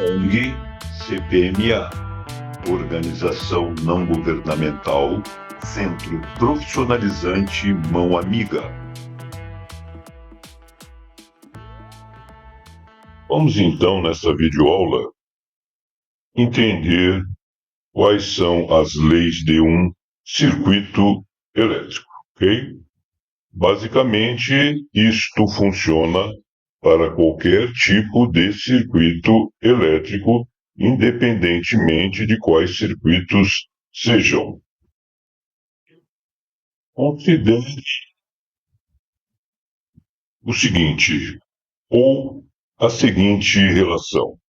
ONG CPMA, Organização Não Governamental, Centro Profissionalizante Mão Amiga. Vamos então, nessa videoaula, entender quais são as leis de um circuito elétrico, ok? Basicamente, isto funciona para qualquer tipo de circuito elétrico, independentemente de quais circuitos sejam. Considere o seguinte, ou a seguinte relação.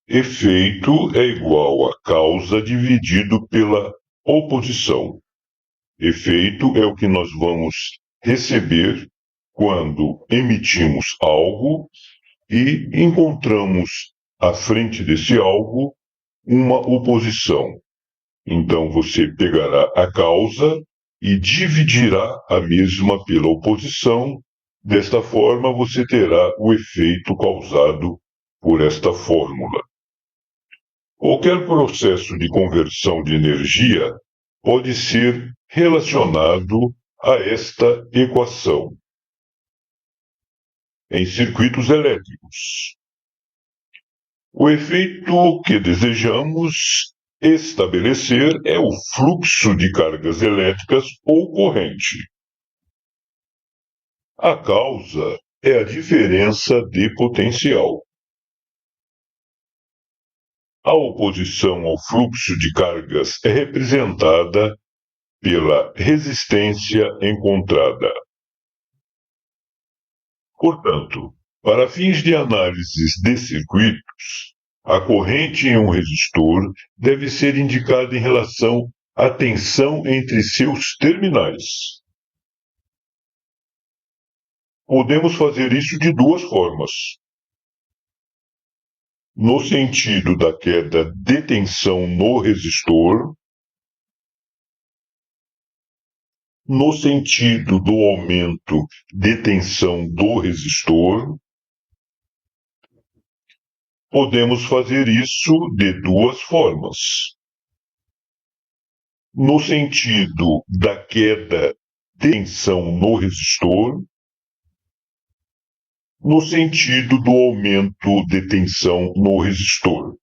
Efeito é igual a causa dividido pela oposição. Efeito é o que nós vamos receber quando emitimos algo e encontramos à frente desse algo uma oposição. Então você pegará a causa e dividirá a mesma pela oposição. Desta forma você terá o efeito causado por esta fórmula. Qualquer processo de conversão de energia pode ser relacionado a esta equação em circuitos elétricos. O efeito que desejamos estabelecer é o fluxo de cargas elétricas ou corrente. A causa é a diferença de potencial. A oposição ao fluxo de cargas é representada pela resistência encontrada. Portanto, para fins de análise de circuitos, a corrente em um resistor deve ser indicada em relação à tensão entre seus terminais. Podemos fazer isso de duas formas. No sentido da queda de tensão no resistor, no sentido do aumento de tensão do resistor, podemos fazer isso de duas formas. No sentido da queda de tensão no resistor, no sentido do aumento de tensão no resistor.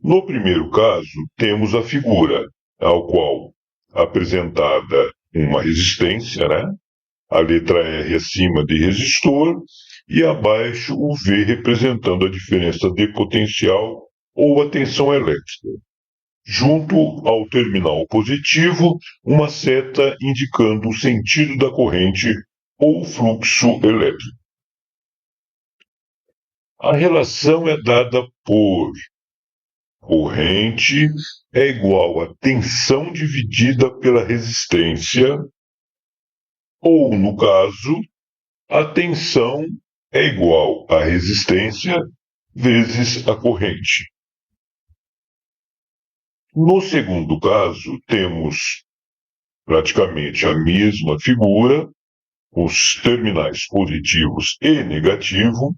No primeiro caso, temos a figura, ao qual apresentada uma resistência, a letra R acima de resistor e abaixo o V representando a diferença de potencial ou a tensão elétrica. Junto ao terminal positivo, uma seta indicando o sentido da corrente ou fluxo elétrico. A relação é dada por corrente é igual a tensão dividida pela resistência, ou, no caso, a tensão é igual à resistência vezes a corrente. No segundo caso, temos praticamente a mesma figura, os terminais positivos e negativo,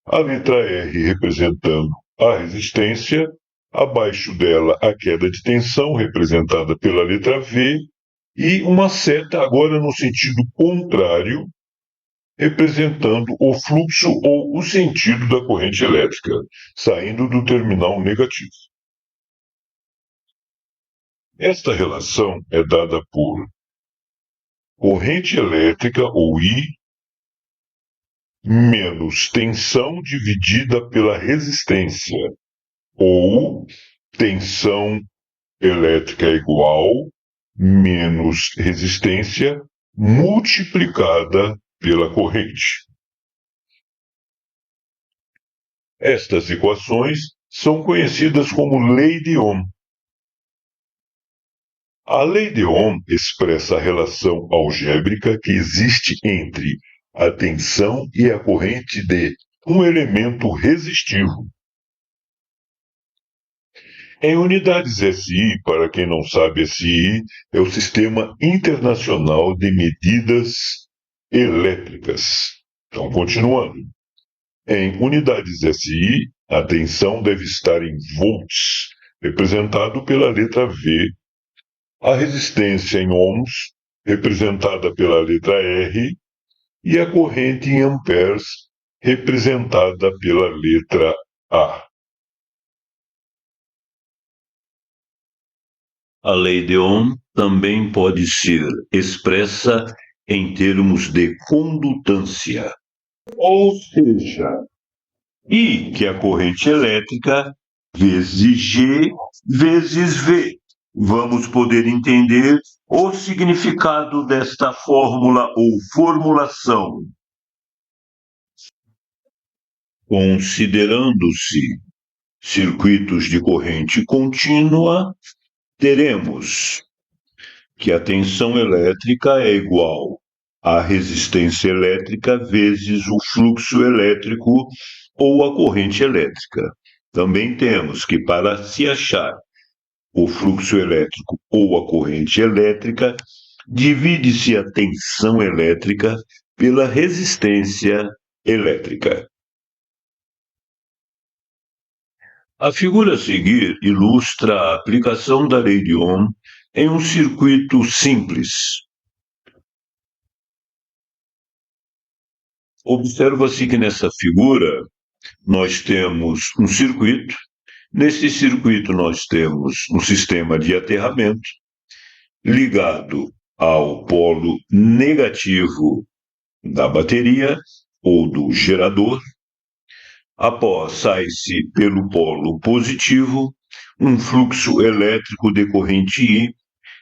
a letra R representando a resistência, abaixo dela a queda de tensão representada pela letra V e uma seta agora no sentido contrário, representando o fluxo ou o sentido da corrente elétrica, saindo do terminal negativo. Esta relação é dada por corrente elétrica, ou I, menos tensão dividida pela resistência, ou tensão elétrica igual menos resistência multiplicada pela corrente. Estas equações são conhecidas como lei de Ohm. A lei de Ohm expressa a relação algébrica que existe entre a tensão e a corrente de um elemento resistivo. Em unidades SI, para quem não sabe, SI é o Sistema Internacional de Medidas Elétricas. Então, continuando. Em unidades SI, a tensão deve estar em volts, representado pela letra V, a resistência em ohms, representada pela letra R, e a corrente em amperes, representada pela letra A. A lei de Ohm também pode ser expressa em termos de condutância, ou seja, I, que é a corrente elétrica, vezes G vezes V. Vamos poder entender o significado desta fórmula ou formulação. Considerando-se circuitos de corrente contínua, teremos que a tensão elétrica é igual à resistência elétrica vezes o fluxo elétrico ou a corrente elétrica. Também temos que, para se achar o fluxo elétrico ou a corrente elétrica, divide-se a tensão elétrica pela resistência elétrica. A figura a seguir ilustra a aplicação da lei de Ohm em um circuito simples. Observa-se que nessa figura nós temos um circuito. Nesse circuito nós temos um sistema de aterramento ligado ao polo negativo da bateria ou do gerador. Após sai-se pelo polo positivo um fluxo elétrico de corrente I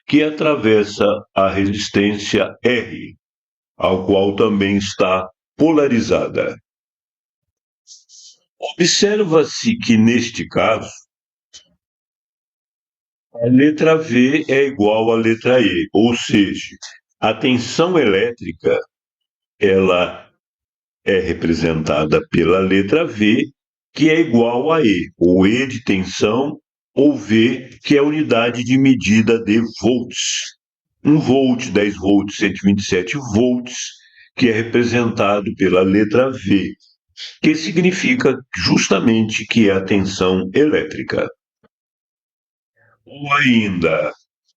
que atravessa a resistência R, ao qual também está polarizada. Observa-se que, neste caso, a letra V é igual à letra E, ou seja, a tensão elétrica ela é representada pela letra V, que é igual a E, ou E de tensão, ou V, que é a unidade de medida de volts. 1 volt, 10 volts, 127 volts, que é representado pela letra V, que significa justamente que é a tensão elétrica. Ou ainda,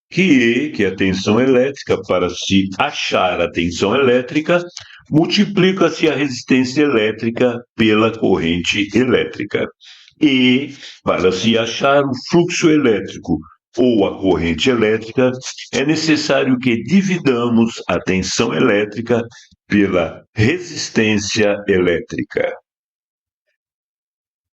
que E, que é a tensão elétrica, para se achar a tensão elétrica, multiplica-se a resistência elétrica pela corrente elétrica. E, para se achar o fluxo elétrico ou a corrente elétrica, é necessário que dividamos a tensão elétrica pela resistência elétrica.